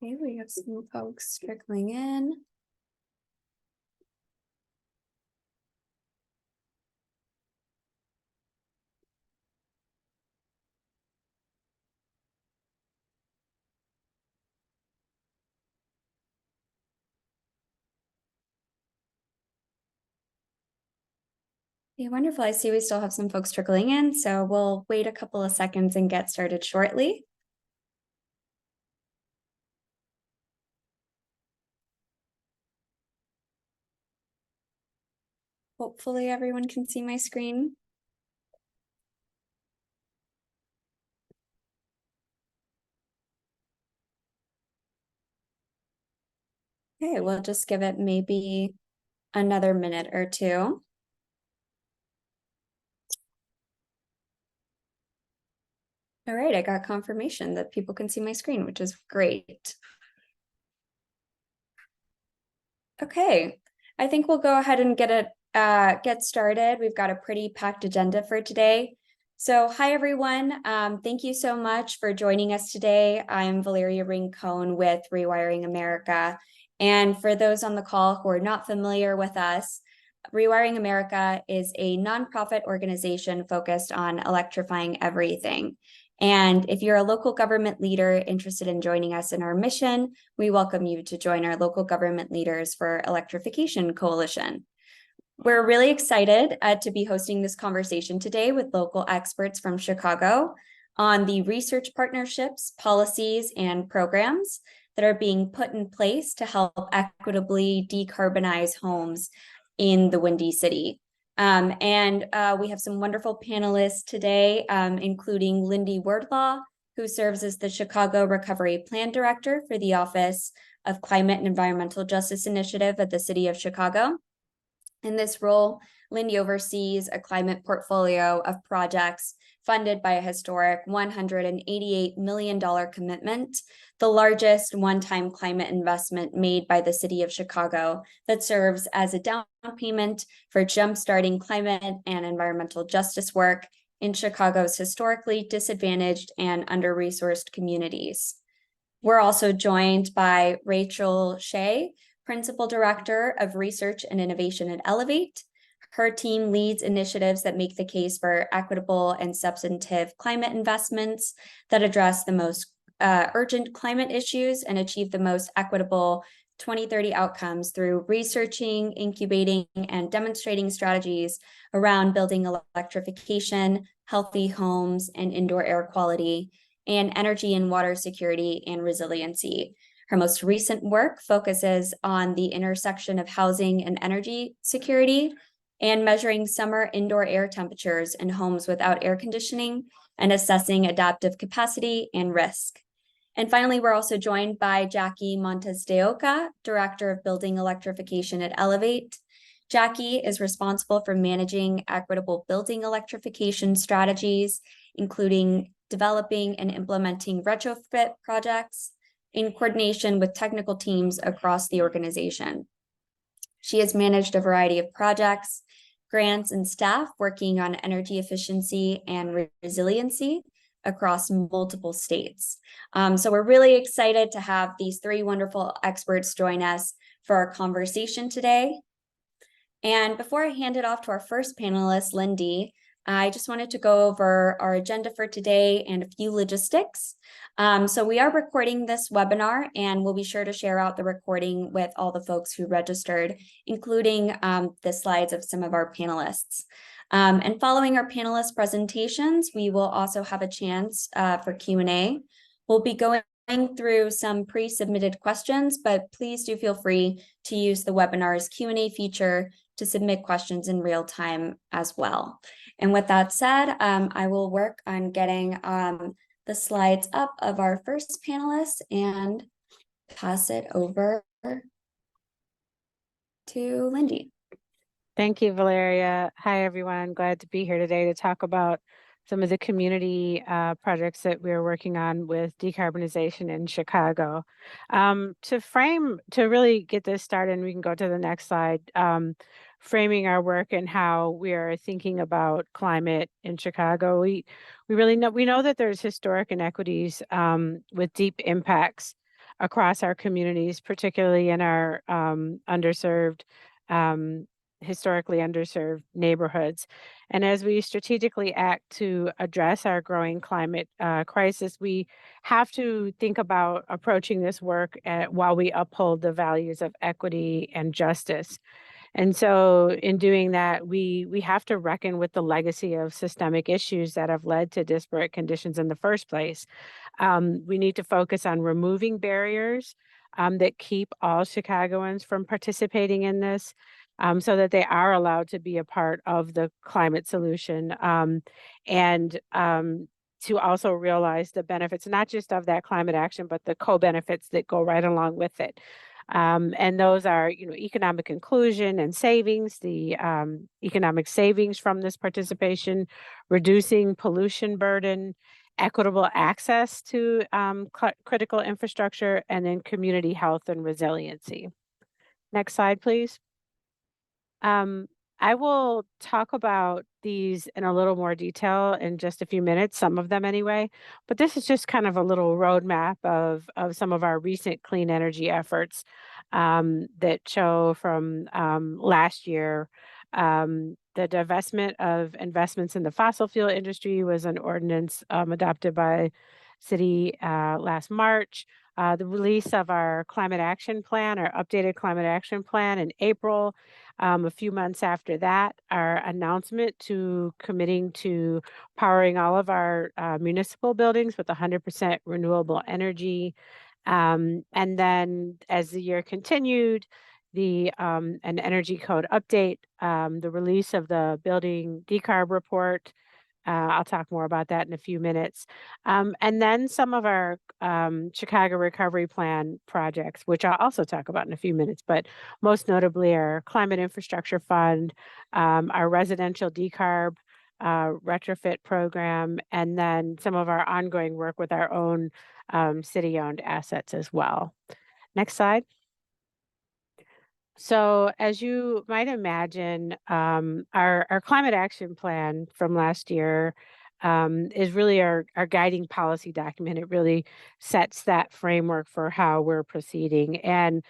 Okay, we have some folks trickling in. Okay, wonderful. I see we still have some folks trickling in, so we'll wait a couple of seconds and get started shortly. Hopefully everyone can see my screen. Okay, we'll just give it maybe another minute or two. All right, I got confirmation that people can see my screen, which is great. Okay, I think we'll go ahead and get started. We've got a pretty packed agenda for today. So hi, everyone. Thank you so much for joining us today. I'm Valeria Rincon with Rewiring America. And for those on the call who are not familiar with us, Rewiring America is a nonprofit organization focused on electrifying everything. And if you're a local government leader interested in joining us in our mission, we welcome you to join our local government leaders for Electrification Coalition. We're really excited to be hosting this conversation today with local experts from Chicago on the research partnerships, policies, and programs that are being put in place to help equitably decarbonize homes in the Windy City. We have some wonderful panelists today, including Lindy Wordlaw, who serves as the Chicago Recovery Plan Director for the Office of Climate and Environmental Justice Initiative at the City of Chicago. In this role, Lindy oversees a climate portfolio of projects funded by a historic $188 million commitment, the largest one-time climate investment made by the City of Chicago that serves as a down payment for jumpstarting climate and environmental justice work in Chicago's historically disadvantaged and under-resourced communities. We're also joined by Rachel Scheu, Principal Director of Research and Innovation at Elevate. Her team leads initiatives that make the case for equitable and substantive climate investments that address the most urgent climate issues and achieve the most equitable 2030 outcomes through researching, incubating, and demonstrating strategies around building electrification, healthy homes, and indoor air quality, and energy and water security and resiliency. Her most recent work focuses on the intersection of housing and energy security and measuring summer indoor air temperatures in homes without air conditioning and assessing adaptive capacity and risk. And finally, we're also joined by Jackie Montesdeoca, Director of Building Electrification at Elevate. Jackie is responsible for managing equitable building electrification strategies, including developing and implementing retrofit projects in coordination with technical teams across the organization. She has managed a variety of projects, grants, and staff working on energy efficiency and resiliency across multiple states. So we're really excited to have these three wonderful experts join us for our conversation today. And before I hand it off to our first panelist, Lindy, I just wanted to go over our agenda for today and a few logistics. So we are recording this webinar, and we'll be sure to share out the recording with all the folks who registered, including the slides of some of our panelists. And following our panelist presentations, we will also have a chance for Q&A. We'll be going through some pre-submitted questions, but please do feel free to use the webinar's Q&A feature to submit questions in real time as well. And with that said, I will work on getting the slides up of our first panelist and pass it over to Lindy. Thank you, Valeria. Hi, everyone. Glad to be here today to talk about some of the community projects that we're working on with decarbonization in Chicago. To really get this started, and we can go to the next slide, framing our work and how we are thinking about climate in Chicago. We know that there's historic inequities with deep impacts across our communities, particularly in our underserved, historically underserved neighborhoods. And as we strategically act to address our growing climate crisis, we have to think about approaching this work while we uphold the values of equity and justice. And so in doing that, we have to reckon with the legacy of systemic issues that have led to disparate conditions in the first place. We need to focus on removing barriers that keep all Chicagoans from participating in this, so that they are allowed to be a part of the climate solution, and to also realize the benefits, not just of that climate action, but the co-benefits that go right along with it. And those are, economic inclusion and savings, the economic savings from this participation, reducing pollution burden, equitable access to critical infrastructure, and then community health and resiliency. Next slide, please. I will talk about these in a little more detail in just a few minutes, some of them anyway, but this is just kind of a little roadmap of some of our recent clean energy efforts that show from last year. The divestment of investments in the fossil fuel industry was an ordinance adopted by city last March. The release of our climate action plan, our updated climate action plan in April. A few months after that, our announcement to committing to powering all of our municipal buildings with 100% renewable energy. And then as the year continued, an energy code update, the release of the building decarb report. I'll talk more about that in a few minutes. And then some of our Chicago Recovery Plan projects, which I'll also talk about in a few minutes, but most notably our Climate Infrastructure Fund, our residential decarb retrofit program, and then some of our ongoing work with our own city-owned assets as well. Next slide. So as you might imagine, our climate action plan from last year is really our guiding policy document. It really sets that framework for how we're proceeding. And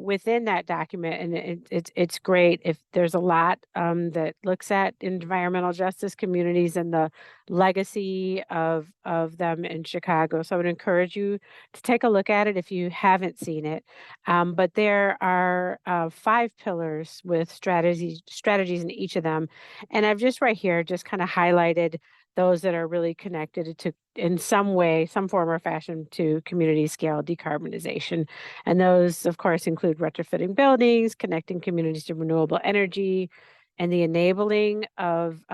within that document, and it's great if there's a lot that looks at environmental justice communities and the legacy of them in Chicago. So I would encourage you to take a look at it if you haven't seen it. But there are 5 pillars with strategies in each of them. And I've just right here just kind of highlighted those that are really connected to, in some way, some form or fashion, to community scale decarbonization. And those, of course, include retrofitting buildings, connecting communities to renewable energy, and the enabling of,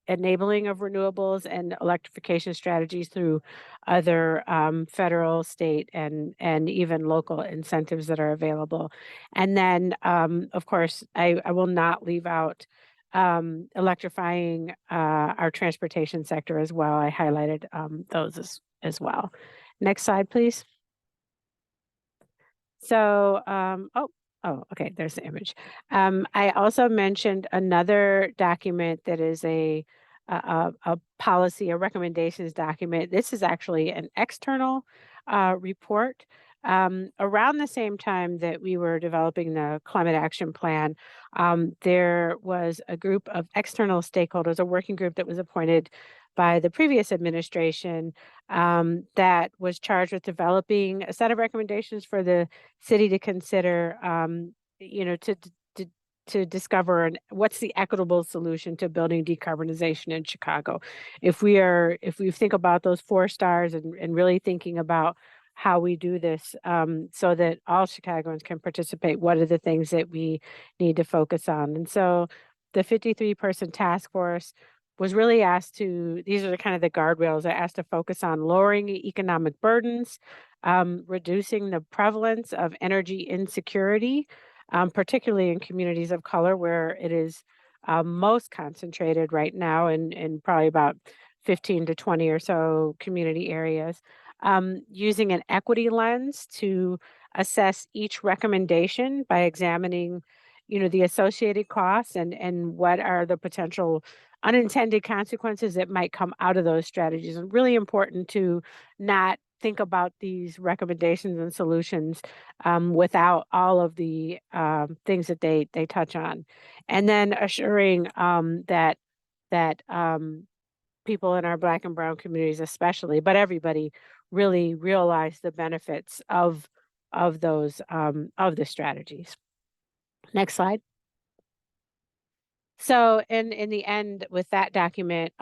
enabling of renewables and electrification strategies through other federal, state, and even local incentives that are available. And then, of course, I will not leave out electrifying our transportation sector as well. I highlighted those as well. Next slide, please. So, okay, there's the image. I also mentioned another document that is a policy, a recommendations document. This is actually an external report. Around the same time that we were developing the climate action plan, there was a group of external stakeholders, a working group that was appointed by the previous administration that was charged with developing a set of recommendations for the city to consider, to discover what's the equitable solution to building decarbonization in Chicago. If we think about those 4 stars and really thinking about how we do this so that all Chicagoans can participate, what are the things that we need to focus on? And so the 53-person task force was really asked to, these are the kind of the guardrails, they're asked to focus on lowering economic burdens, reducing the prevalence of energy insecurity, particularly in communities of color where it is most concentrated right now in probably about 15 to 20 or so community areas. Using an equity lens to assess each recommendation by examining, the associated costs and what are the potential unintended consequences that might come out of those strategies. And really important to not think about these recommendations and solutions without all of the things that they touch on, and then assuring that people in our Black and Brown communities, especially, but everybody, really realize the benefits of those of the strategies. Next slide. So in the end, with that document,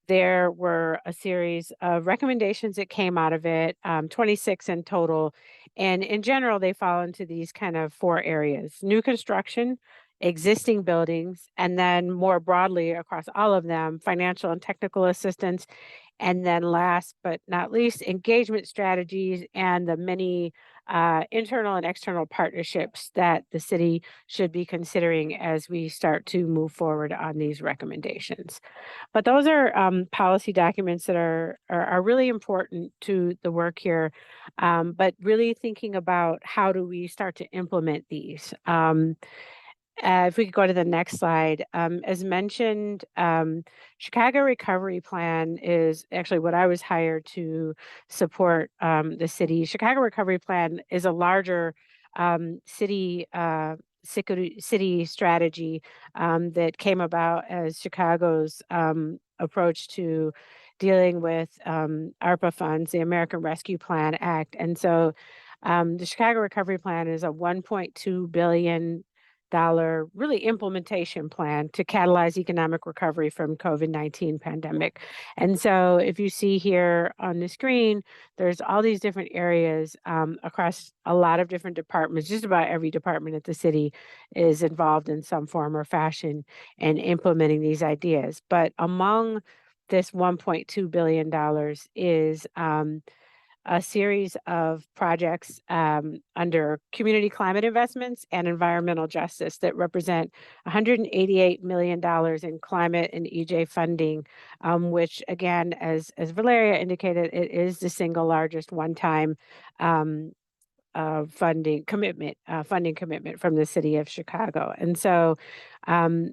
there were a series of recommendations that came out of it, 26 in total. And in general, they fall into these kind of four areas: new construction, existing buildings, and then more broadly across all of them, financial and technical assistance. And then last but not least, engagement strategies and the many internal and external partnerships that the city should be considering as we start to move forward on these recommendations. But those are policy documents that are really important to the work here, but really thinking about how do we start to implement these. If we could go to the next slide, as mentioned, Chicago Recovery Plan is actually what I was hired to support the city. Chicago Recovery Plan is a larger city strategy that came about as Chicago's approach to dealing with ARPA funds, the American Rescue Plan Act. And so the Chicago Recovery Plan is a $1.2 billion really implementation plan to catalyze economic recovery from COVID-19 pandemic. And so if you see here on the screen, there's all these different areas across a lot of different departments. Just about every department at the city is involved in some form or fashion in implementing these ideas. But among this $1.2 billion is a series of projects under community climate investments and environmental justice that represent $188 million in climate and EJ funding, which again, as Valeria indicated, it is the single largest one-time funding commitment from the city of Chicago. And so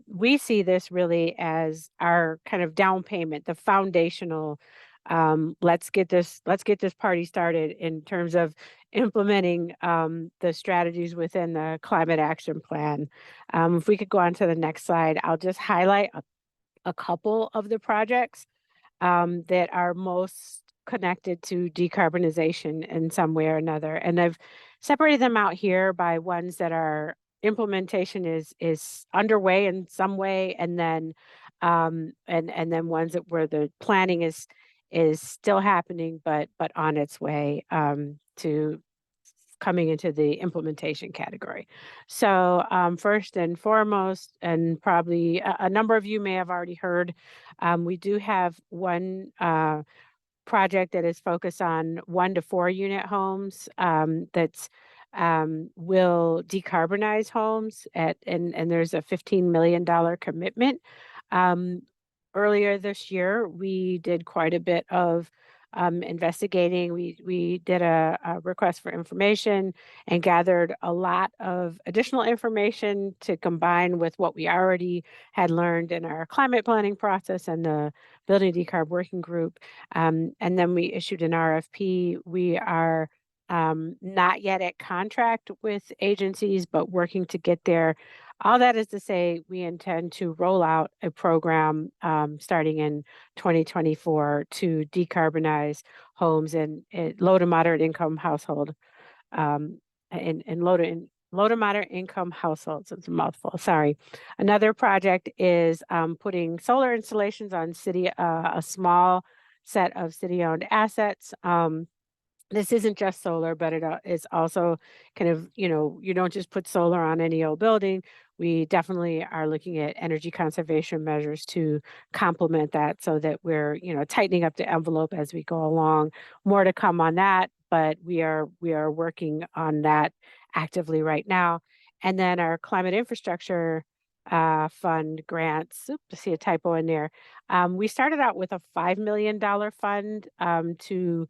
we see this really as our kind of down payment, the foundational let's get this party started in terms of implementing the strategies within the climate action plan. If we could go on to the next slide, I'll just highlight a couple of the projects that are most connected to decarbonization in some way or another. And I've separated them out here by ones that are implementation is underway in some way, and then ones that where the planning is still happening, but on its way to coming into the implementation category. So first and foremost, and probably a number of you may have already heard, we do have one project that is focused on 1 to 4 unit homes that's will decarbonize homes and there's a $15 million commitment. Earlier this year, we did quite a bit of investigating. We did a request for information and gathered a lot of additional information to combine with what we already had learned in our climate planning process and the Building Decarb Working Group. And then we issued an RFP. We are not yet at contract with agencies, but working to get there. All that is to say, we intend to roll out a program starting in 2024 to decarbonize homes in low to moderate income household, in low to moderate income households. It's a mouthful. Sorry. Another project is putting solar installations on a small set of city-owned assets. This isn't just solar, but it is also kind of, you don't just put solar on any old building. We definitely are looking at energy conservation measures to complement that so that we're, tightening up the envelope as we go along. More to come on that, but we are working on that actively right now. And then our climate infrastructure fund grants, I see a typo in there. We started out with a $5 million fund to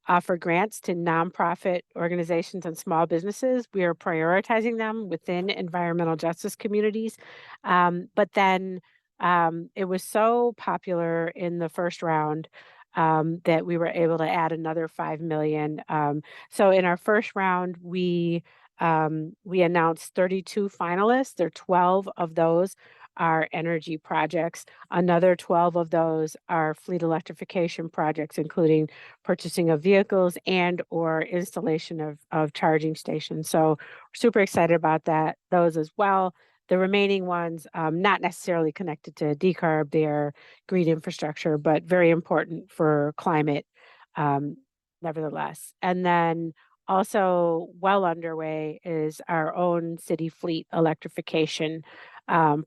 offer grants to nonprofit organizations and small businesses. We are prioritizing them within environmental justice communities. But then it was so popular in the first round that we were able to add another 5 million. So in our first round, we announced 32 finalists. There are 12 of those are energy projects. Another 12 of those are fleet electrification projects, including purchasing of vehicles and or installation of charging stations. So we're super excited about those as well. The remaining ones, not necessarily connected to decarb, they're green infrastructure, but very important for climate, nevertheless. And then also well underway is our own city fleet electrification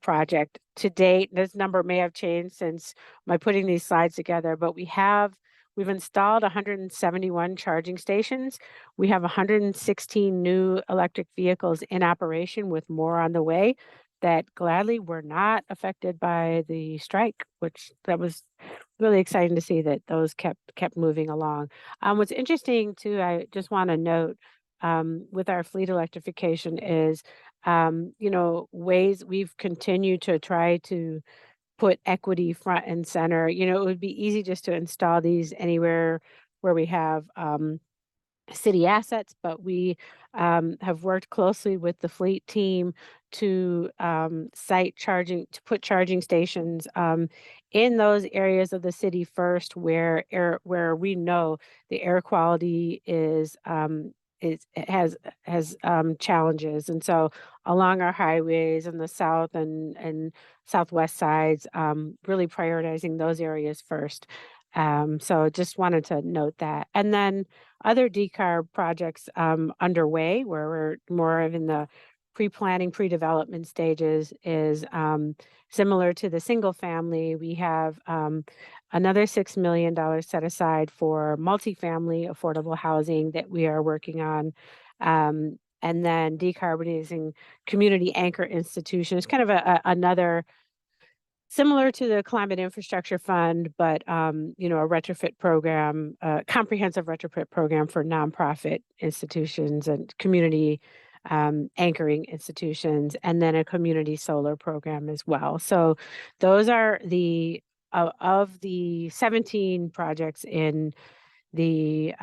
project. To date, this number may have changed since my putting these slides together, but we've installed 171 charging stations. We have 116 new electric vehicles in operation, with more on the way, that gladly were not affected by the strike, which that was really exciting to see that those kept moving along. What's interesting too, I just want to note, with our fleet electrification is, ways we've continued to try to put equity front and center. It would be easy just to install these anywhere where we have city assets, but we have worked closely with the fleet team to put charging stations in those areas of the city first, where we know the air quality has challenges. And so along our highways in the south and southwest sides, really prioritizing those areas first. So just wanted to note that. And then other decarb projects underway, where we're more of in the pre-planning, pre-development stages, is similar to the single family. We have another $6 million set aside for multifamily affordable housing that we are working on. And then decarbonizing community anchor institutions, kind of another similar to the Climate Infrastructure Fund, but a retrofit program, comprehensive retrofit program for nonprofit institutions and community anchoring institutions, and then a community solar program as well. So those are of the 17 projects in the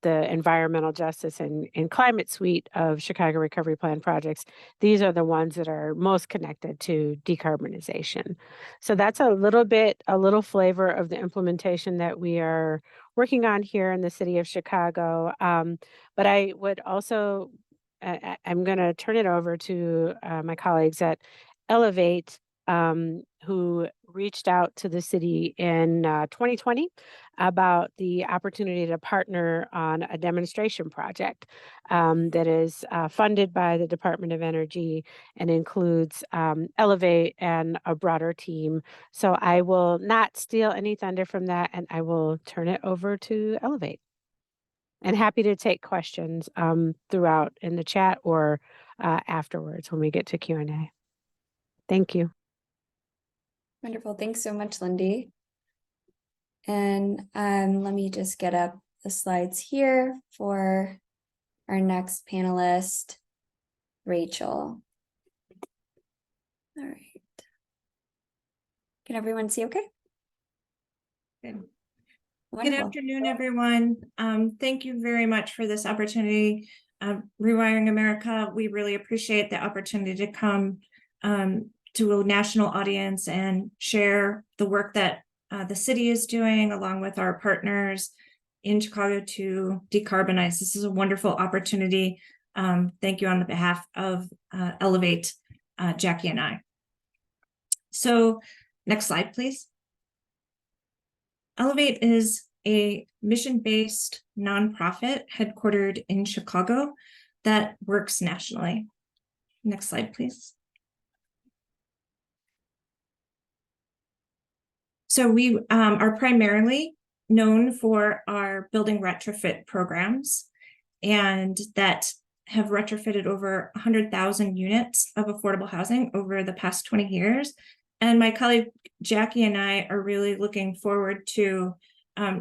environmental justice and climate suite of Chicago Recovery Plan projects. These are the ones that are most connected to decarbonization. So that's a little flavor of the implementation that we are working on here in the city of Chicago. But I would also, I'm going to turn it over to my colleagues at Elevate, who reached out to the city in 2020 about the opportunity to partner on a demonstration project that is funded by the Department of Energy and includes Elevate and a broader team. So I will not steal any thunder from that, and I will turn it over to Elevate. And happy to take questions throughout in the chat or afterwards when we get to Q&A. Thank you. Wonderful. Thanks so much, Lindy. And let me just get up the slides here for our next panelist, Rachel. All right. Can everyone see okay? Good. Wonderful. Good afternoon, everyone. Thank you very much for this opportunity. Rewiring America, we really appreciate the opportunity to come to a national audience and share the work that the city is doing along with our partners in Chicago to decarbonize. This is a wonderful opportunity. Thank you on the behalf of Elevate, Jackie and I. So next slide, please. Elevate is a mission-based nonprofit headquartered in Chicago that works nationally. Next slide, please. So we are primarily known for our building retrofit programs, and that have retrofitted over 100,000 units of affordable housing over the past 20 years. And my colleague Jackie and I are really looking forward to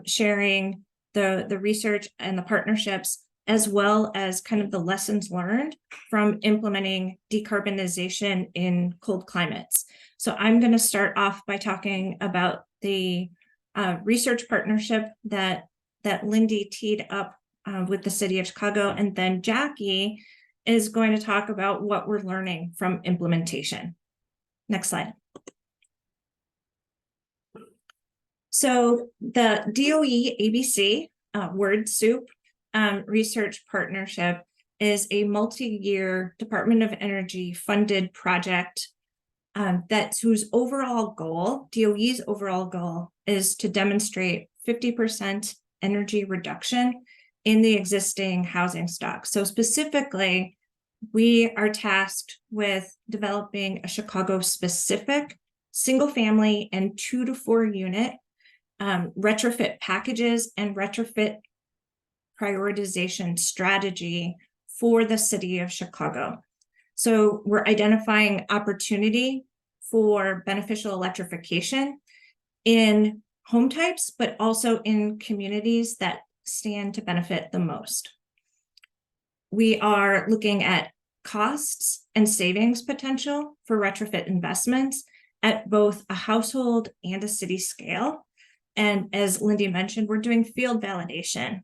sharing the research and the partnerships, as well as kind of the lessons learned from implementing decarbonization in cold climates. So I'm going to start off by talking about the research partnership that Lindy teed up with the city of Chicago. And then Jackie is going to talk about what we're learning from implementation. Next slide. So the DOE ABC word soup research partnership is a multi-year Department of Energy funded project whose overall goal, DOE's overall goal, is to demonstrate 50% energy reduction in the existing housing stock. So specifically, we are tasked with developing a Chicago-specific single-family and 2 to 4 unit retrofit packages and retrofit prioritization strategy for the city of Chicago. So we're identifying opportunity for beneficial electrification in home types, but also in communities that stand to benefit the most. We are looking at costs and savings potential for retrofit investments at both a household and a city scale. And as Lindy mentioned, we're doing field validation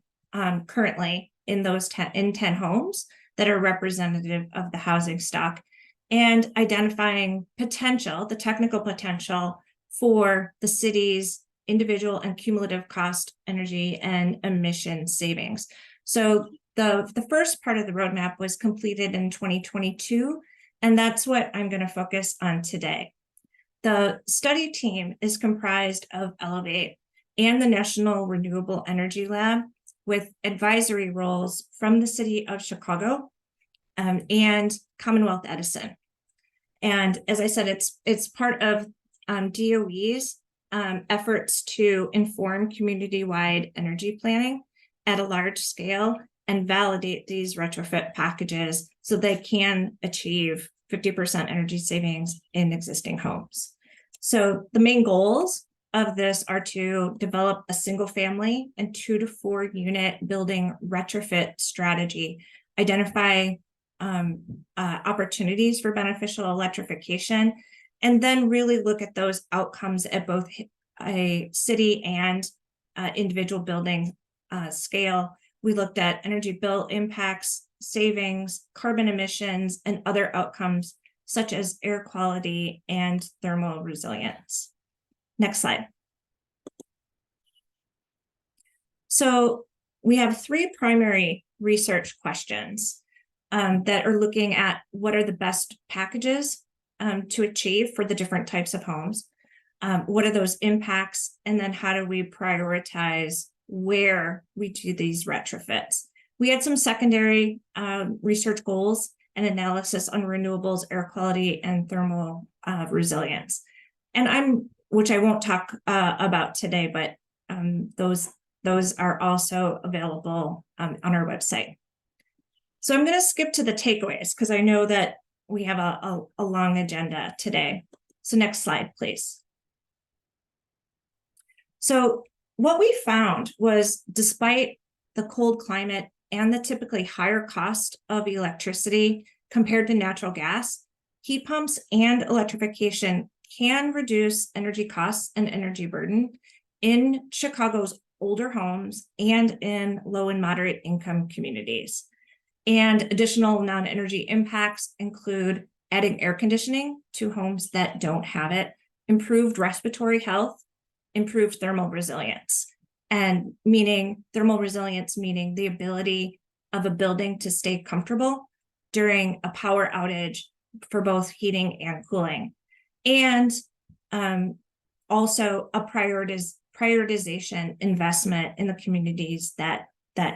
currently in those 10 homes that are representative of the housing stock, and identifying potential, the technical potential for the city's individual and cumulative cost, energy, and emission savings. So the first part of the roadmap was completed in 2022, and that's what I'm going to focus on today. The study team is comprised of Elevate and the National Renewable Energy Lab, with advisory roles from the city of Chicago and Commonwealth Edison. And as I said, it's part of DOE's efforts to inform community-wide energy planning at a large scale and validate these retrofit packages so they can achieve 50% energy savings in existing homes. So the main goals of this are to develop a single family and 2 to 4 unit building retrofit strategy, identify opportunities for beneficial electrification, and then really look at those outcomes at both a city and individual building scale. We looked at energy bill impacts, savings, carbon emissions, and other outcomes such as air quality and thermal resilience. Next slide. So we have 3 primary research questions that are looking at what are the best packages to achieve for the different types of homes. What are those impacts? And then how do we prioritize where we do these retrofits? We had some secondary research goals and analysis on renewables, air quality, and thermal resilience. And which I won't talk about today, but those are also available on our website. So I'm going to skip to the takeaways because I know that we have a long agenda today. So next slide, please. So what we found was, despite the cold climate and the typically higher cost of electricity compared to natural gas, heat pumps and electrification can reduce energy costs and energy burden in Chicago's older homes and in low and moderate income communities. And additional non-energy impacts include adding air conditioning to homes that don't have it, improved respiratory health, improved thermal resilience, and thermal resilience meaning the ability of a building to stay comfortable during a power outage for both heating and cooling. And also a prioritization investment in the communities that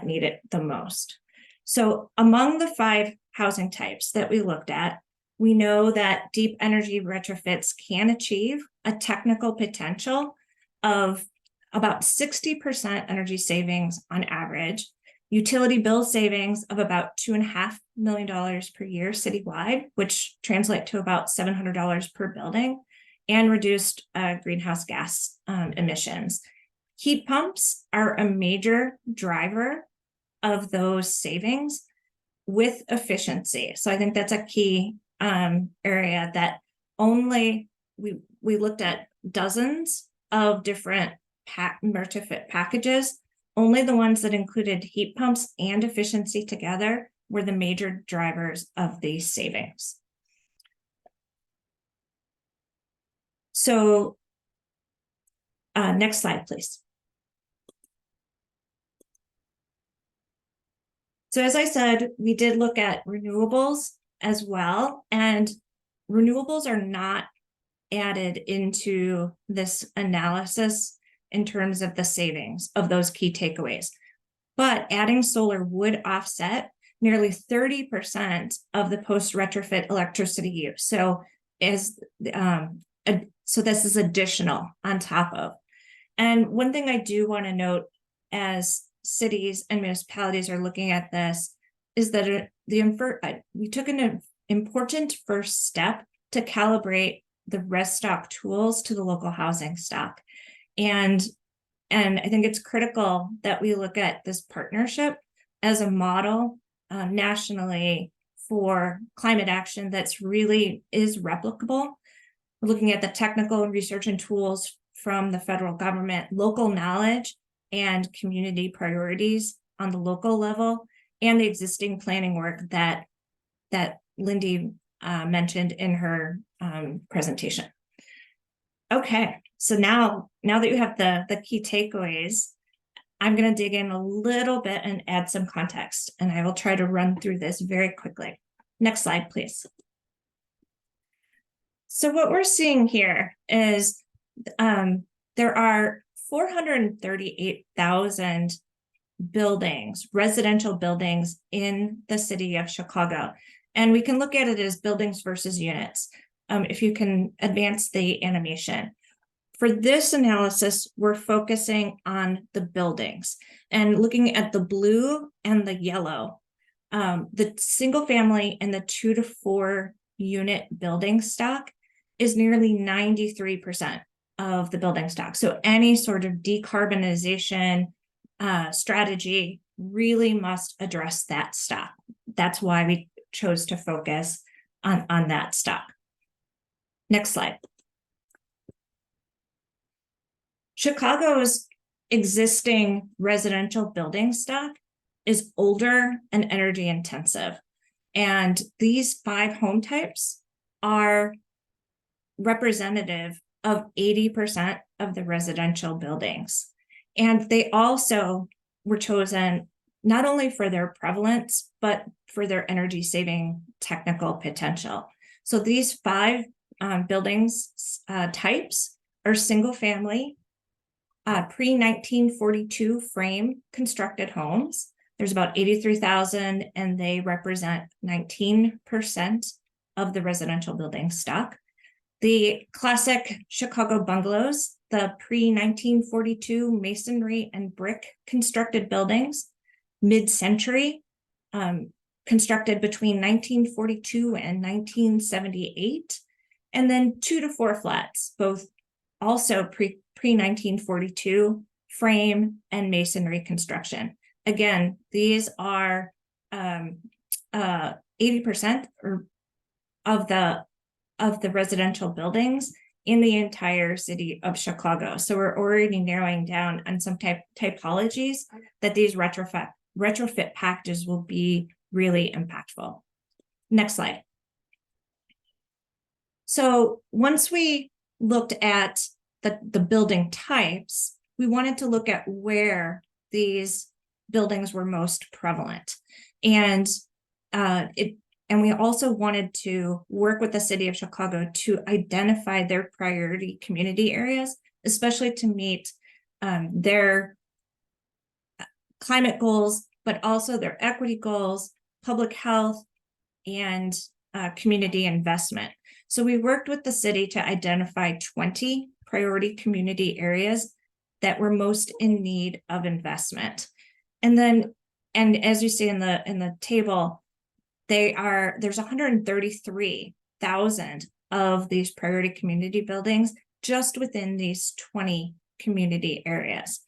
need it the most. So among the 5 housing types that we looked at, we know that deep energy retrofits can achieve a technical potential of about 60% energy savings on average, utility bill savings of about $2.5 million per year citywide, which translate to about $700 per building, and reduced greenhouse gas emissions. Heat pumps are a major driver of those savings with efficiency. So I think that's a key area that we looked at dozens of different retrofit packages, only the ones that included heat pumps and efficiency together were the major drivers of these savings. So next slide, please. So as I said, we did look at renewables as well, and renewables are not added into this analysis in terms of the savings of those key takeaways. But adding solar would offset nearly 30% of the post-retrofit electricity use. So so this is additional on top of. And one thing I do want to note as cities and municipalities are looking at this is that we took an important first step to calibrate the res stock tools to the local housing stock. And I think it's critical that we look at this partnership as a model nationally for climate action that's really is replicable. We're looking at the technical research and tools from the federal government, local knowledge, and community priorities on the local level, and the existing planning work that Lindy mentioned in her presentation. Okay, so now that you have the key takeaways, I'm going to dig in a little bit and add some context, and I will try to run through this very quickly. Next slide, please. So what we're seeing here is there are 438,000 buildings, residential buildings in the city of Chicago. And we can look at it as buildings versus units. If you can advance the animation. For this analysis, we're focusing on the buildings and looking at the blue and the yellow. The single family and the 2 to 4 unit building stock is nearly 93% of the building stock. So any sort of decarbonization strategy really must address that stock. That's why we chose to focus on that stock. Next slide. Chicago's existing residential building stock is older and energy intensive. And these 5 home types are representative of 80% of the residential buildings. And they also were chosen not only for their prevalence, but for their energy saving technical potential. So these 5 buildings types are single family, pre-1942 frame constructed homes. There's about 83,000, and they represent 19% of the residential building stock. The classic Chicago bungalows, the pre-1942 masonry and brick constructed buildings, mid-century, constructed between 1942 and 1978, and then 2 to 4 flats, both also pre-1942 frame and masonry construction. Again, these are 80% of the residential buildings in the entire city of Chicago. So we're already narrowing down on some typologies that these retrofit packages will be really impactful. Next slide. So once we looked at the building types, we wanted to look at where these buildings were most prevalent. And we also wanted to work with the city of Chicago to identify their priority community areas, especially to meet their climate goals, but also their equity goals, public health, and community investment. So we worked with the city to identify 20 priority community areas that were most in need of investment. And as you see in the table, there's 133,000 of these priority community buildings just within these 20 community areas.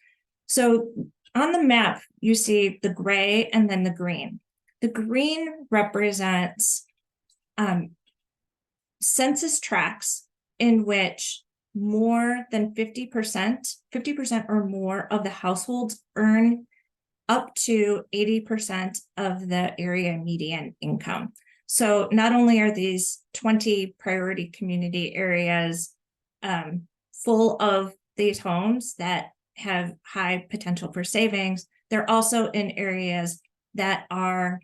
So on the map, you see the gray and then the green. The green represents census tracts in which more than 50% or more of the households earn up to 80% of the area median income. So not only are these 20 priority community areas full of these homes that have high potential for savings, they're also in areas that are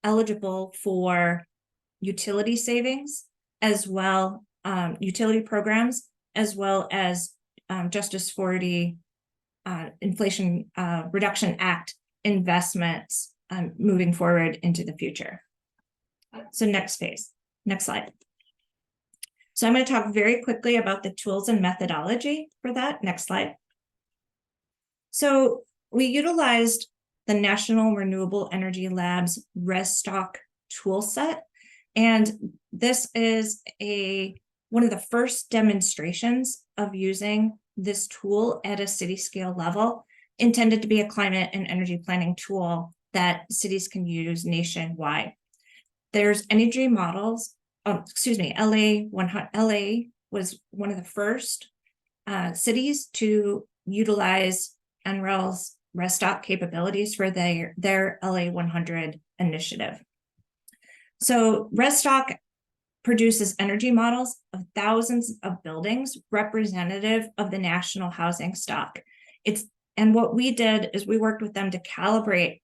eligible for utility savings, as well, utility programs, as well as Justice 40 Inflation Reduction Act investments moving forward into the future. So next slide. So I'm going to talk very quickly about the tools and methodology for that. Next slide. So we utilized the National Renewable Energy Lab's RESSTOC tool set. And this is one of the first demonstrations of using this tool at a city scale level, intended to be a climate and energy planning tool that cities can use nationwide. There's energy models. LA was one of the first cities to utilize NREL's RESSTOC capabilities for their LA 100 initiative. So RESSTOC produces energy models of thousands of buildings representative of the national housing stock. And what we did is we worked with them to calibrate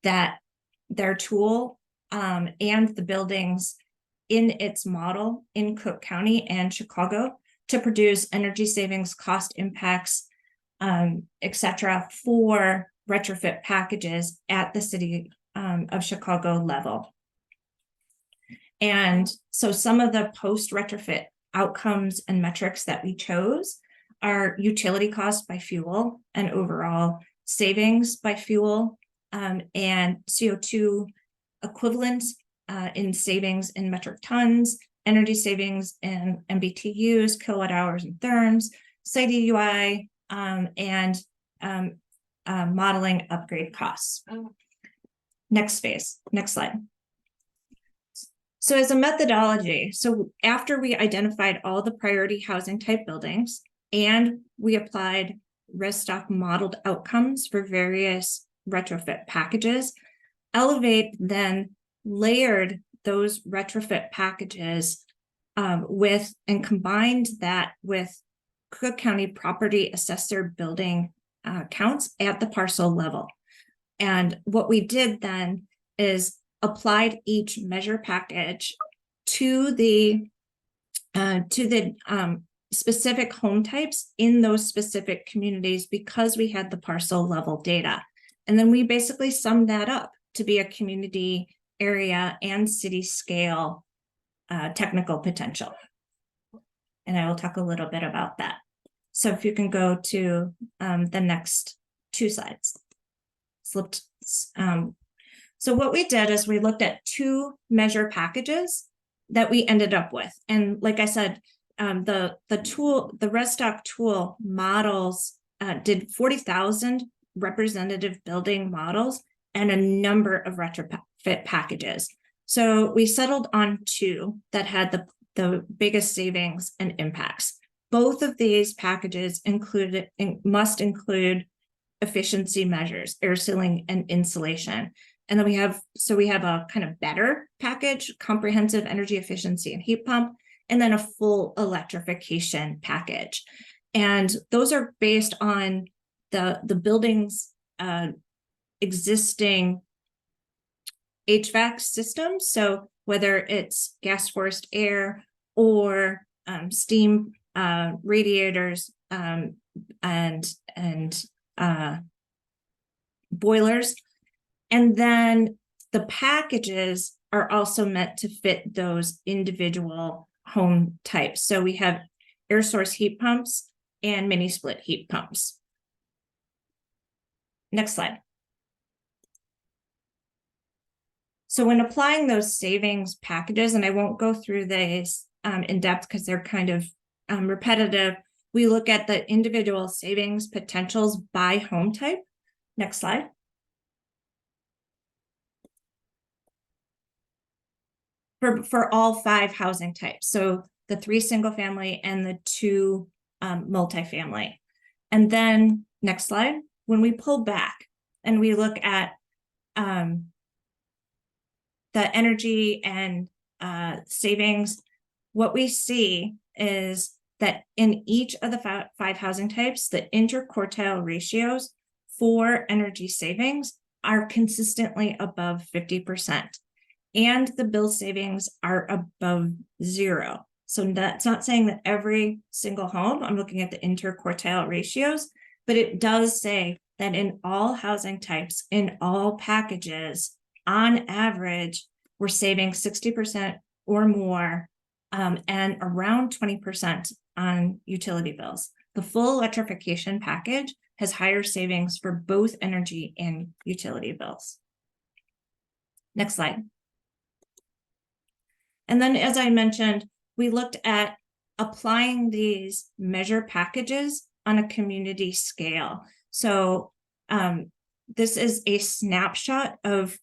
their tool and the buildings in its model in Cook County and Chicago to produce energy savings, cost impacts, etc., for retrofit packages at the city of Chicago level. And so some of the post-retrofit outcomes and metrics that we chose are utility cost by fuel and overall savings by fuel, and CO2 equivalents in savings in metric tons, energy savings in MBTUs, kilowatt hours and therms, site EUI, and modeling upgrade costs. Next slide. So as a methodology, so after we identified all the priority housing type buildings and we applied RESSTOC modeled outcomes for various retrofit packages, Elevate then layered those retrofit packages and combined that with Cook County property assessor building counts at the parcel level. And what we did then is applied each measure package to the specific home types in those specific communities because we had the parcel level data. And then we basically summed that up to be a community area and city scale technical potential. And I will talk a little bit about that. So if you can go to the next two slides. So what we did is we looked at two measure packages that we ended up with. And like I said, the RESSTOC tool models did 40,000 representative building models and a number of retrofit packages. So we settled on two that had the biggest savings and impacts. Both of these packages must include efficiency measures, air sealing and insulation. And then we have a kind of better package, comprehensive energy efficiency and heat pump, and then a full electrification package. And those are based on the building's existing HVAC systems. So whether it's gas forced air or steam radiators and boilers. And then the packages are also meant to fit those individual home types. So we have air source heat pumps and mini split heat pumps. Next slide. So when applying those savings packages, and I won't go through these in depth because they're kind of repetitive, we look at the individual savings potentials by home type. Next slide. For all 5 housing types. So the 3 single family and the 2 multifamily. And then next slide, when we pull back and we look at the energy and savings, what we see is that in each of the five housing types, the interquartile ratios for energy savings are consistently above 50%. And the bill savings are above 0. So that's not saying that every single home, I'm looking at the interquartile ratios, but it does say that in all housing types, in all packages, on average, we're saving 60% or more, and around 20% on utility bills. The full electrification package has higher savings for both energy and utility bills. Next slide. And then, as I mentioned, we looked at applying these measure packages on a community scale. So this is a snapshot of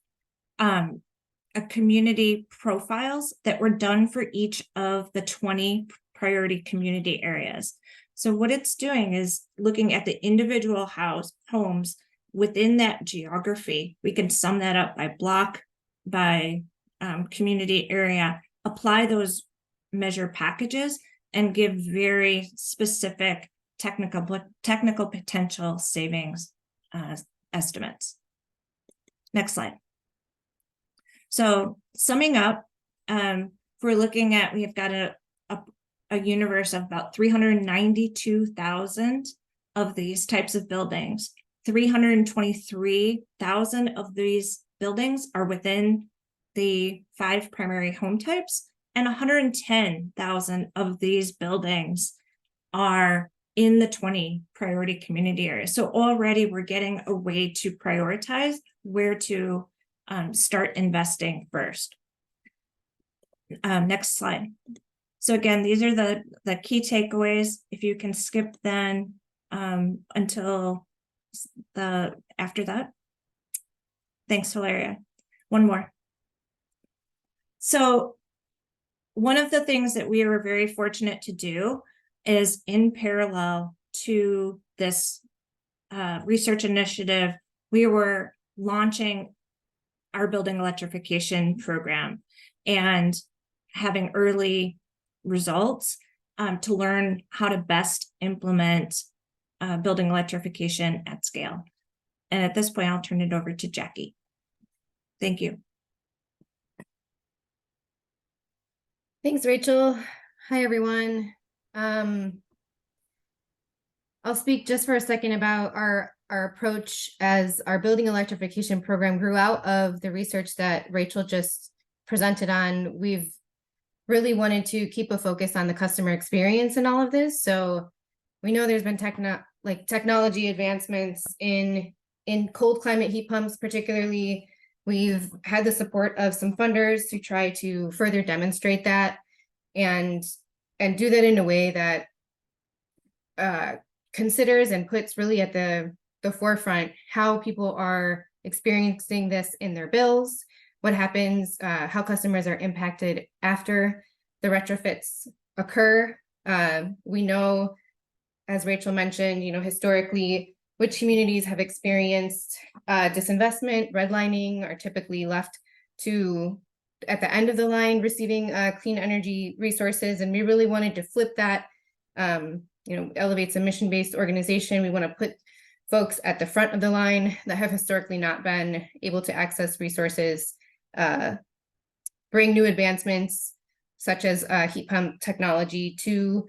a community profiles that were done for each of the 20 priority community areas. So what it's doing is looking at the individual homes within that geography. We can sum that up by block, by community area, apply those measure packages, and give very specific technical potential savings estimates. Next slide. So summing up, we're looking at, we've got a universe of about 392,000 of these types of buildings. 323,000 of these buildings are within the 5 primary home types, and 110,000 of these buildings are in the 20 priority community areas. So already we're getting a way to prioritize where to start investing first. Next slide. So again, these are the key takeaways. If you can skip then until after that. Thanks, Valeria. One more. So one of the things that we were very fortunate to do is, in parallel to this research initiative, we were launching our building electrification program and having early results to learn how to best implement building electrification at scale. And at this point, I'll turn it over to Jackie. Thank you. Thanks, Rachel. Hi, everyone. I'll speak just for a second about our approach as our building electrification program grew out of the research that Rachel just presented on. We've really wanted to keep a focus on the customer experience in all of this. So we know there's been technology advancements in cold climate heat pumps, particularly. We've had the support of some funders to try to further demonstrate that and do that in a way that considers and puts really at the forefront how people are experiencing this in their bills, what happens, how customers are impacted after the retrofits occur. We know, as Rachel mentioned, historically, which communities have experienced disinvestment, redlining, are typically left to at the end of the line receiving clean energy resources. And we really wanted to flip that. Elevate's a mission-based organization. We want to put folks at the front of the line that have historically not been able to access resources, bring new advancements such as heat pump technology to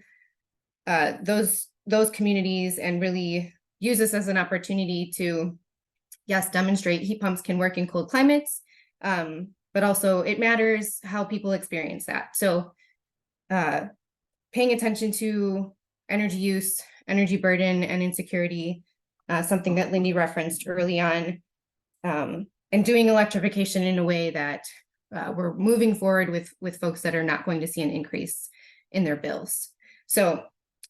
those communities, and really use this as an opportunity to, yes, demonstrate heat pumps can work in cold climates, but also it matters how people experience that. So paying attention to energy use, energy burden, and insecurity, something that Lindy referenced early on, and doing electrification in a way that we're moving forward with folks that are not going to see an increase in their bills. So,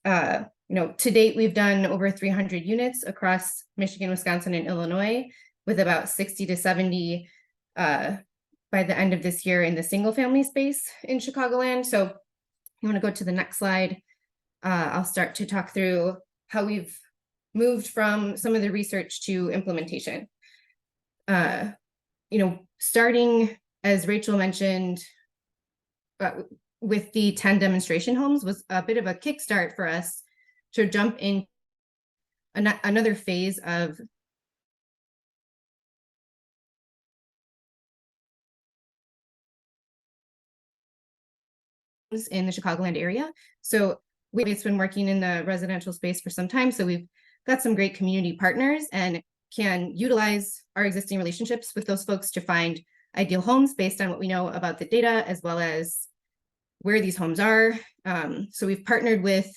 to date, we've done over 300 units across Michigan, Wisconsin, and Illinois, with about 60 to 70 by the end of this year in the single family space in Chicagoland. So you want to go to the next slide. I'll start to talk through how we've moved from some of the research to implementation. Starting, as Rachel mentioned, with the 10 demonstration homes was a bit of a kickstart for us to jump in another phase of in the Chicagoland area. So we've been working in the residential space for some time. So we've got some great community partners and can utilize our existing relationships with those folks to find ideal homes based on what we know about the data, as well as where these homes are. So we've partnered with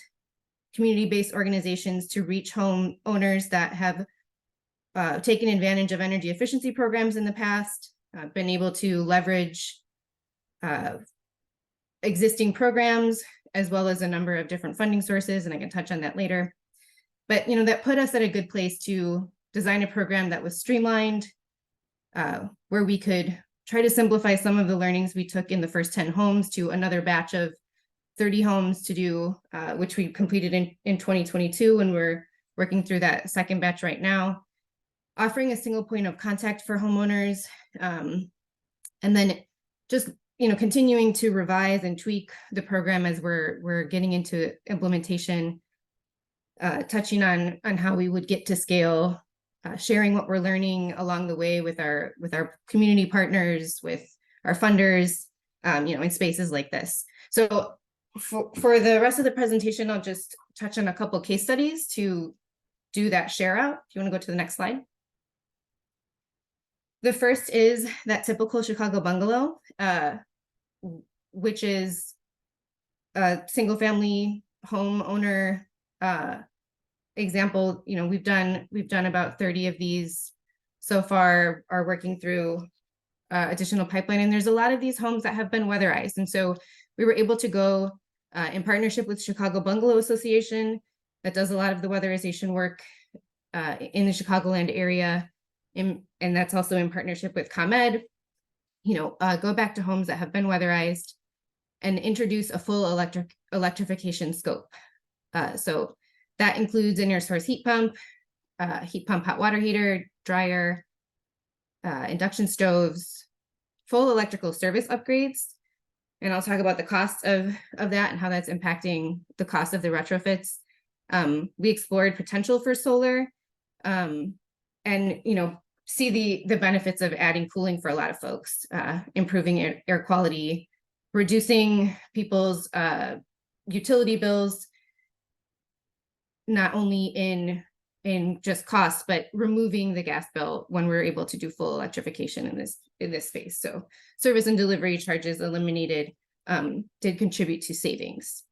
community-based organizations to reach home owners that have taken advantage of energy efficiency programs in the past, been able to leverage existing programs, as well as a number of different funding sources, and I can touch on that later. But that put us at a good place to design a program that was streamlined, where we could try to simplify some of the learnings we took in the first 10 homes to another batch of 30 homes to do, which we completed in 2022, and we're working through that second batch right now, offering a single point of contact for homeowners, and then just continuing to revise and tweak the program as we're getting into implementation, touching on how we would get to scale, sharing what we're learning along the way with our community partners, with our funders, in spaces like this. So for the rest of the presentation, I'll just touch on a couple case studies to do that share out. If you want to go to the next slide. The first is that typical Chicago bungalow, which is a single family homeowner example. We've done about 30 of these so far, are working through additional pipeline, and there's a lot of these homes that have been weatherized, and so we were able to go in partnership with Chicago Bungalow Association that does a lot of the weatherization work in the Chicagoland area, and that's also in partnership with ComEd. Go back to homes that have been weatherized and introduce a full electrification scope. So that includes an air source heat pump hot water heater, dryer, induction stoves, full electrical service upgrades. And I'll talk about the cost of that and how that's impacting the cost of the retrofits. We explored potential for solar, and see the benefits of adding cooling for a lot of folks, improving air quality, reducing people's utility bills, not only in just cost, but removing the gas bill when we're able to do full electrification in this space. So service and delivery charges eliminated did contribute to savings.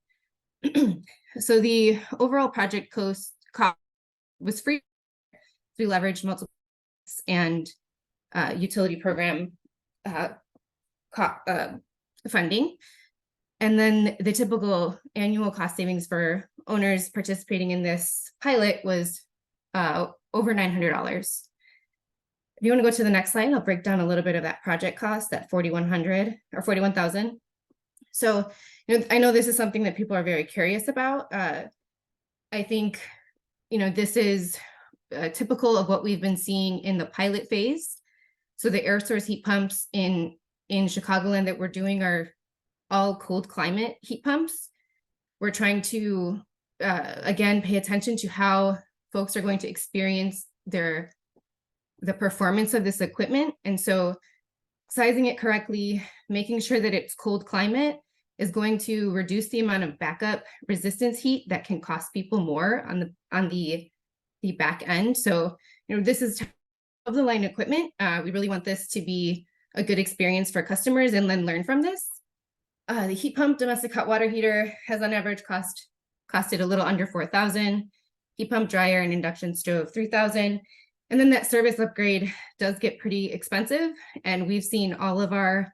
So the overall project cost was free. We leveraged multiple and utility program funding. And then the typical annual cost savings for owners participating in this pilot was over $900. If you want to go to the next slide, I'll break down a little bit of that project cost, that $4,100 or $41,000. So, I know this is something that people are very curious about. I think, this is typical of what we've been seeing in the pilot phase. So the air source heat pumps in Chicagoland that we're doing are all cold climate heat pumps. We're trying to, again, pay attention to how folks are going to experience the performance of this equipment. And so sizing it correctly, making sure that it's cold climate is going to reduce the amount of backup resistance heat that can cost people more on the back end. So, this is of the line equipment. We really want this to be a good experience for customers and then learn from this. The heat pump domestic hot water heater has on average costed a little under $4,000. Heat pump dryer and induction stove $3,000. And then that service upgrade does get pretty expensive. And we've seen all of our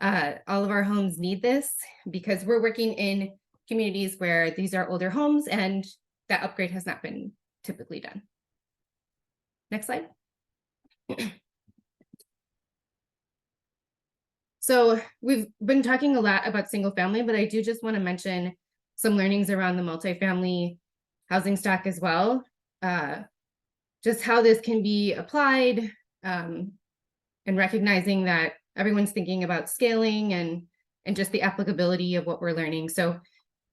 homes need this because we're working in communities where these are older homes and that upgrade has not been typically done. Next slide. So we've been talking a lot about single family, but I do just want to mention some learnings around the multifamily housing stock as well. Just how this can be applied, and recognizing that everyone's thinking about scaling and just the applicability of what we're learning. So,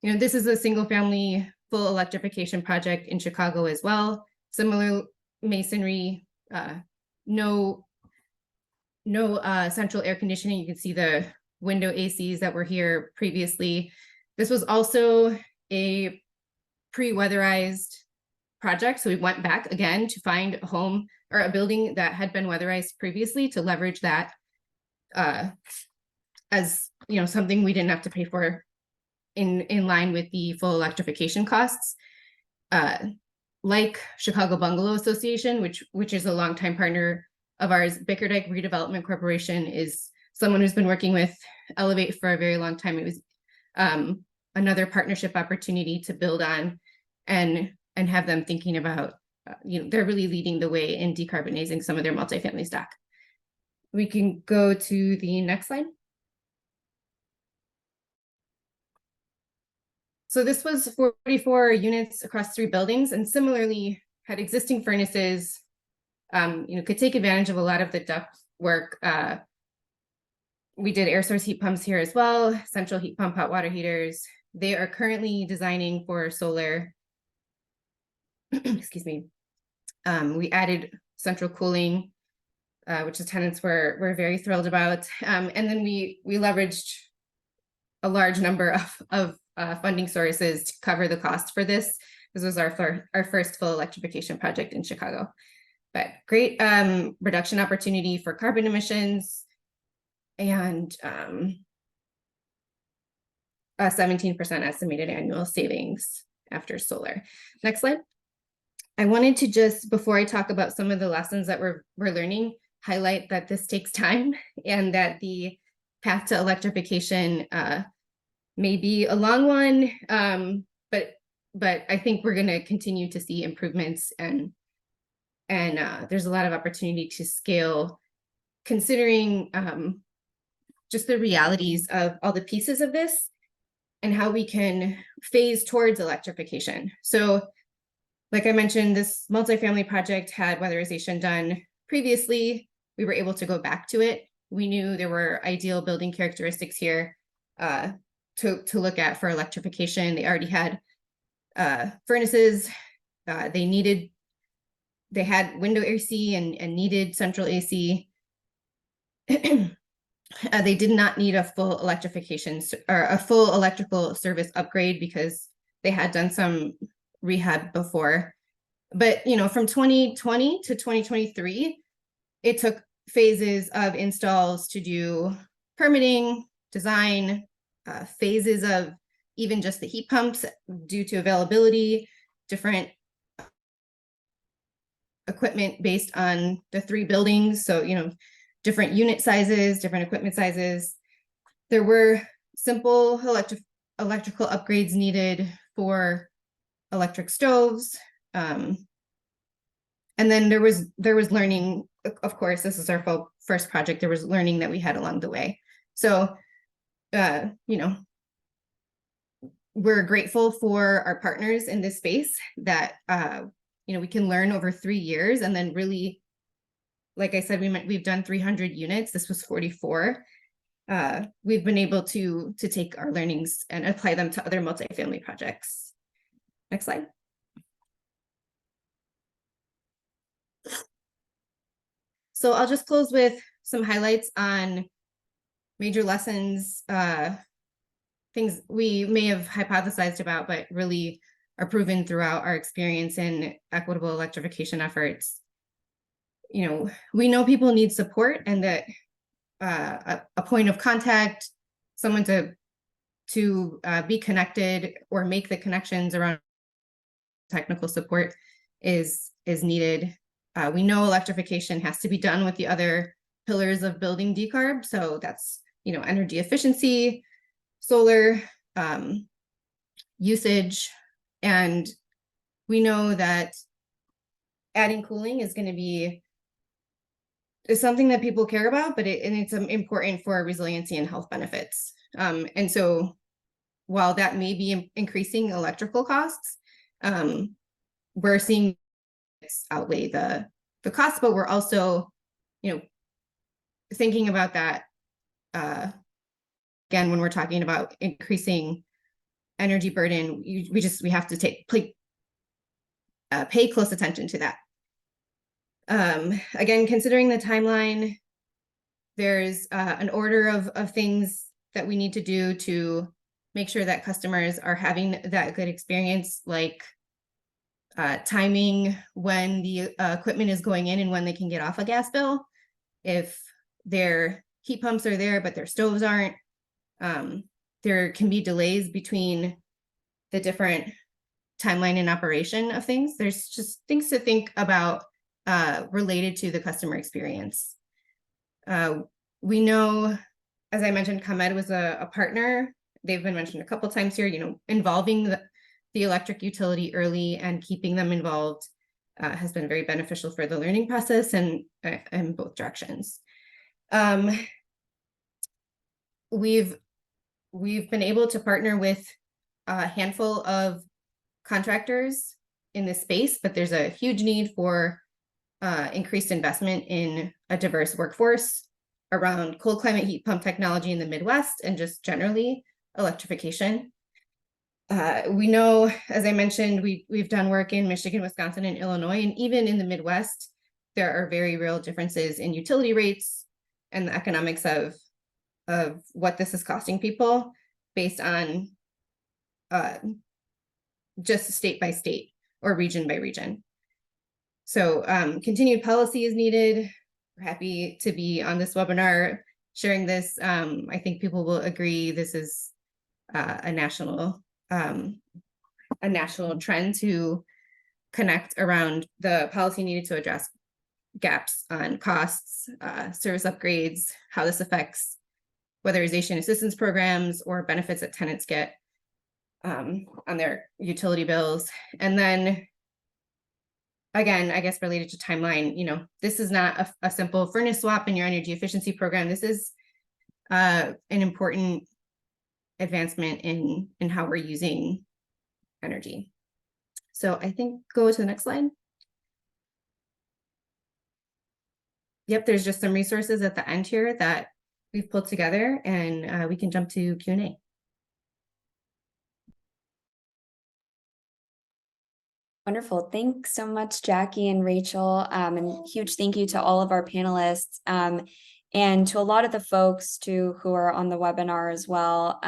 you know, this is a single family full electrification project in Chicago as well. Similar masonry, no central air conditioning. You can see the window ACs that were here previously. This was also a pre-weatherized project. So we went back again to find a home or a building that had been weatherized previously to leverage that as, you know, something we didn't have to pay for in line with the full electrification costs. Like Chicago Bungalow Association, which is a longtime partner of ours, Bickerdike Redevelopment Corporation is someone who's been working with Elevate for a very long time. It was another partnership opportunity to build on and have them thinking about, you know, they're really leading the way in decarbonizing some of their multifamily stock. We can go to the next slide. So this was 44 units across 3 buildings, and similarly had existing furnaces, you know, could take advantage of a lot of the duct work. We did air source heat pumps here as well, central heat pump, hot water heaters. They are currently designing for solar. Excuse me. We added central cooling, which the tenants were very thrilled about. And then we leveraged a large number of funding sources to cover the cost for this. This was our first full electrification project in Chicago. But great reduction opportunity for carbon emissions, and a 17% estimated annual savings after solar. Next slide. I wanted to just, before I talk about some of the lessons that we're learning, highlight that this takes time and that the path to electrification may be a long one, but I think we're going to continue to see improvements, and there's a lot of opportunity to scale, considering just the realities of all the pieces of this and how we can phase towards electrification. So, like I mentioned, this multifamily project had weatherization done previously. We were able to go back to it. We knew there were ideal building characteristics here to look at for electrification. They already had furnaces. They had window AC and needed central AC. They did not need a full electrification or a full electrical service upgrade because they had done some rehab before. But, you know, from 2020 to 2023, it took phases of installs to do permitting, design, phases of even just the heat pumps due to availability, different equipment based on the 3 buildings. So, you know, different unit sizes, different equipment sizes. There were simple electrical upgrades needed for electric stoves. And then there was learning, of course, this is our first project, there was learning that we had along the way. So, you know, we're grateful for our partners in this space that, you know, we can learn over 3 years, and then really, like I said, we've done 300 units. This was 44. We've been able to take our learnings and apply them to other multifamily projects. Next slide. So I'll just close with some highlights on major lessons, things we may have hypothesized about, but really are proven throughout our experience in equitable electrification efforts. You know, we know people need support, and that a point of contact, someone to be connected or make the connections around technical support is needed. We know electrification has to be done with the other pillars of building decarb. So that's, you know, energy efficiency, solar usage, and we know that adding cooling is going to be something that people care about, but it's important for resiliency and health benefits. And so while that may be increasing electrical costs, we're seeing outweigh the cost, but we're also, thinking about that again when we're talking about increasing energy burden. We have to pay close attention to that. Again, considering the timeline, there's an order of things that we need to do to make sure that customers are having that good experience, like timing when the equipment is going in and when they can get off a gas bill. If their heat pumps are there, but their stoves aren't, there can be delays between the different timeline and operation of things. There's just things to think about related to the customer experience. We know, as I mentioned, ComEd was a partner. They've been mentioned a couple times here, involving the electric utility early and keeping them involved has been very beneficial for the learning process and in both directions. We've been able to partner with a handful of contractors in this space, but there's a huge need for increased investment in a diverse workforce around cold climate heat pump technology in the Midwest and just generally electrification. We know, as I mentioned, we've done work in Michigan, Wisconsin, and Illinois, and even in the Midwest, there are very real differences in utility rates and the economics of what this is costing people based on just state by state or region by region. So continued policy is needed. We're happy to be on this webinar sharing this. I think people will agree this is a national trend to connect around the policy needed to address gaps on costs, service upgrades, how this affects weatherization assistance programs or benefits that tenants get on their utility bills. And then again, I guess related to timeline, this is not a simple furnace swap in your energy efficiency program. This is an important advancement in how we're using energy. So I think go to the next slide. Yep, there's just some resources at the end here that we've pulled together, and we can jump to Q&A. Wonderful. Thanks so much, Jackie and Rachel. And huge thank you to all of our panelists and to a lot of the folks who are on the webinar as well.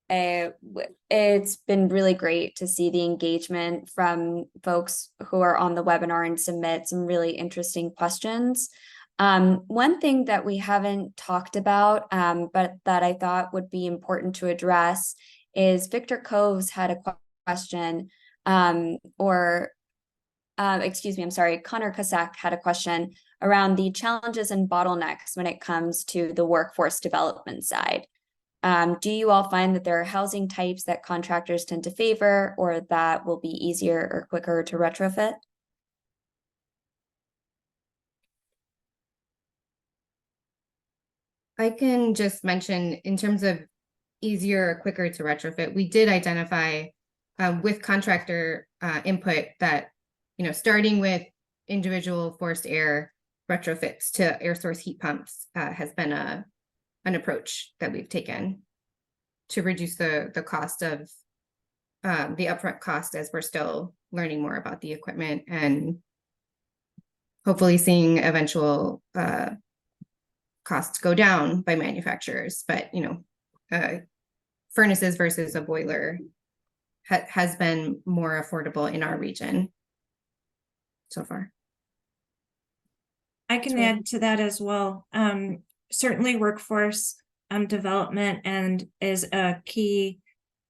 It's been really great to see the engagement from folks who are on the webinar and submit some really interesting questions. One thing that we haven't talked about, but that I thought would be important to address is Victor Coves had a question, excuse me, I'm sorry, Connor Kasak had a question around the challenges and bottlenecks when it comes to the workforce development side. Do you all find that there are housing types that contractors tend to favor or that will be easier or quicker to retrofit? I can just mention in terms of easier or quicker to retrofit, we did identify with contractor input that, starting with individual forced air retrofits to air source heat pumps has been an approach that we've taken to reduce the cost of the upfront cost as we're still learning more about the equipment and hopefully seeing eventual costs go down by manufacturers. But, furnaces versus a boiler has been more affordable in our region so far. I can add to that as well. Certainly workforce development is a key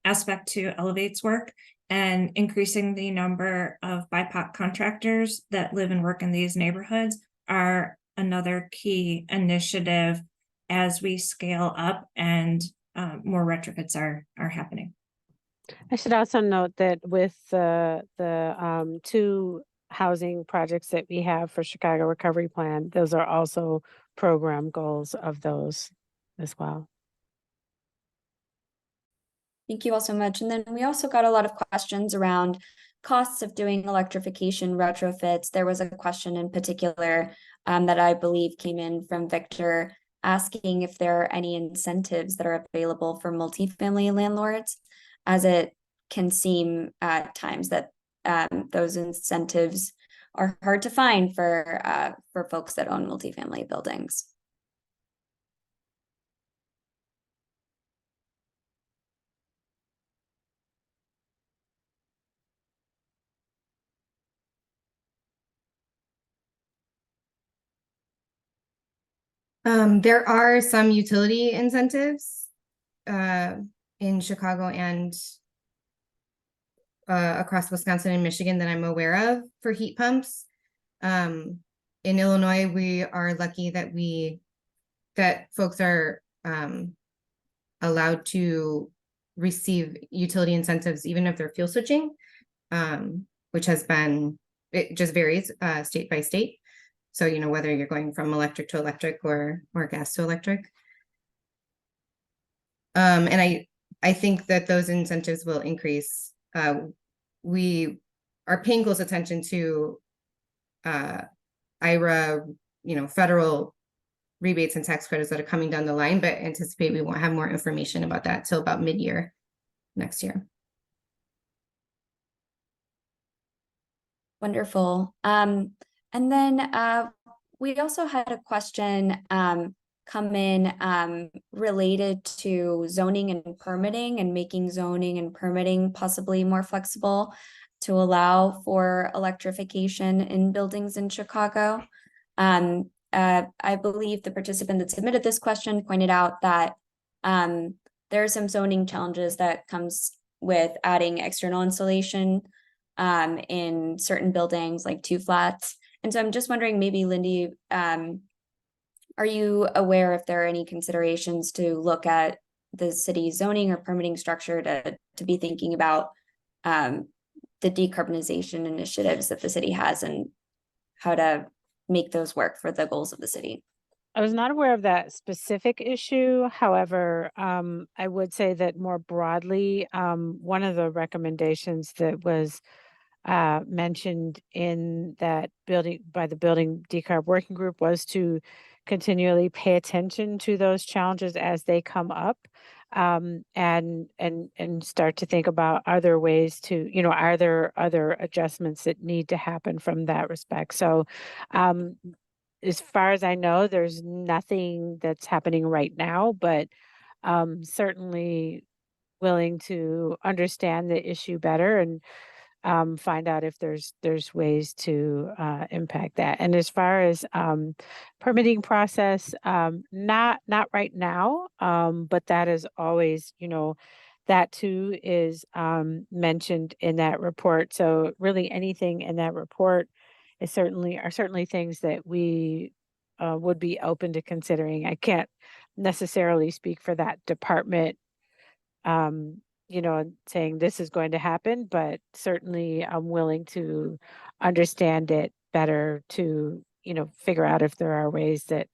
aspect to Elevate's work, and increasing the number of BIPOC contractors that live and work in these neighborhoods are another key initiative as we scale up and more retrofits are happening. I should also note that with the two housing projects that we have for Chicago Recovery Plan, those are also program goals of those as well. Thank you all so much. And then we also got a lot of questions around costs of doing electrification retrofits. There was a question in particular that I believe came in from Victor, asking if there are any incentives that are available for multifamily landlords, as it can seem at times that those incentives are hard to find for folks that own multifamily buildings. There are some utility incentives in Chicago and across Wisconsin and Michigan that I'm aware of for heat pumps. In Illinois, we are lucky that folks are allowed to receive utility incentives even if they're fuel switching, which it just varies state by state. So, whether you're going from electric to electric or gas to electric. And I think that those incentives will increase. We are paying close attention to IRA, federal rebates and tax credits that are coming down the line, but anticipate we won't have more information about that till about mid-year next year. Wonderful. And then we also had a question come in related to zoning and permitting, and making zoning and permitting possibly more flexible to allow for electrification in buildings in Chicago. I believe the participant that submitted this question pointed out that there are some zoning challenges that comes with adding external insulation in certain buildings, like 2 flats. And so I'm just wondering, maybe Lindy, are you aware if there are any considerations to look at the city's zoning or permitting structure to be thinking about the decarbonization initiatives that the city has and how to make those work for the goals of the city? I was not aware of that specific issue. However, I would say that more broadly, one of the recommendations that was mentioned in that building by the Building Decarb Working Group was to continually pay attention to those challenges as they come up, and start to think about, are there ways to, are there other adjustments that need to happen from that respect? So as far as I know, there's nothing that's happening right now, but certainly willing to understand the issue better and find out if there's ways to impact that. And as far as permitting process, not right now, but that is always, that too is mentioned in that report. So really anything in that report are certainly things that we would be open to considering. I can't necessarily speak for that department, saying this is going to happen, but certainly I'm willing to understand it better to, figure out if there are ways that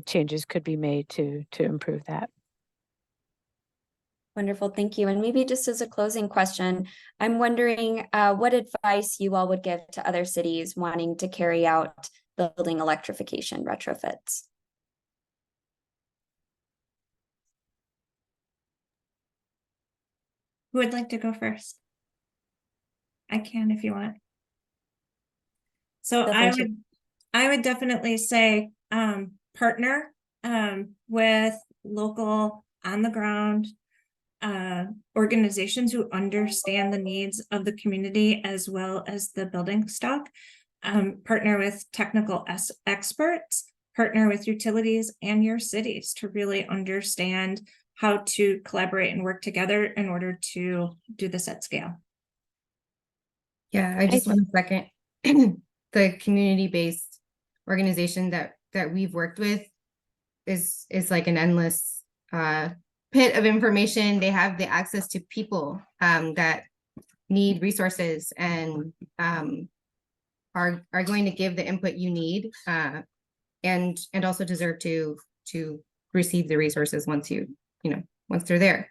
changes could be made to improve that. Wonderful, thank you. And maybe just as a closing question, I'm wondering what advice you all would give to other cities wanting to carry out building electrification retrofits? Who would like to go first? I can if you want. So I would definitely say partner with local on the ground organizations who understand the needs of the community as well as the building stock. Partner with technical experts, partner with utilities and your cities to really understand how to collaborate and work together in order to do this at scale. Yeah, I just want to second the community-based organization that we've worked with is like an endless pit of information. They have the access to people that need resources and are going to give the input you need and also deserve to receive the resources once once they're there.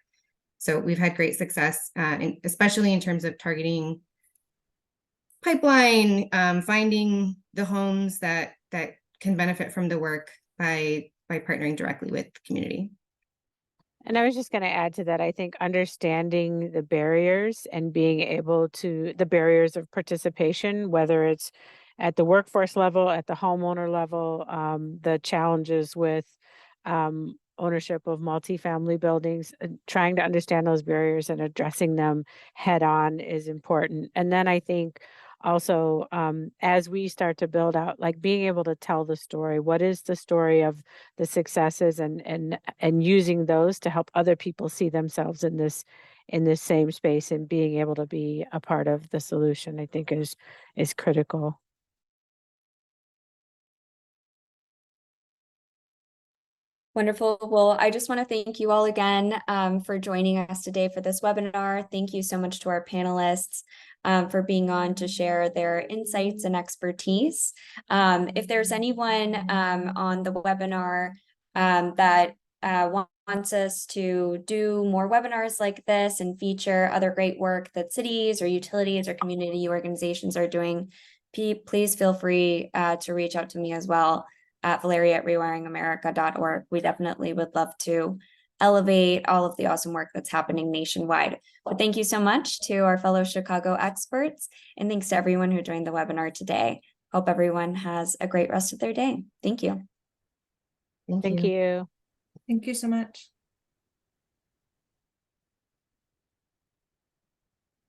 So we've had great success, especially in terms of targeting pipeline, finding the homes that can benefit from the work by partnering directly with the community. And I was just going to add to that, I think understanding the barriers and being able to, the barriers of participation, whether it's at the workforce level, at the homeowner level, the challenges with ownership of multifamily buildings, trying to understand those barriers and addressing them head on is important. And then I think also, as we start to build out, like being able to tell the story, what is the story of the successes, and using those to help other people see themselves in this same space, and being able to be a part of the solution, I think is critical. Wonderful. Well, I just want to thank you all again for joining us today for this webinar. Thank you so much to our panelists for being on to share their insights and expertise. If there's anyone on the webinar that wants us to do more webinars like this and feature other great work that cities or utilities or community organizations are doing, please feel free to reach out to me as well at Valeria@rewiringamerica.org. We definitely would love to elevate all of the awesome work that's happening nationwide. But thank you so much to our fellow Chicago experts, and thanks to everyone who joined the webinar today. Hope everyone has a great rest of their day. Thank you. Thank you. Thank you so much.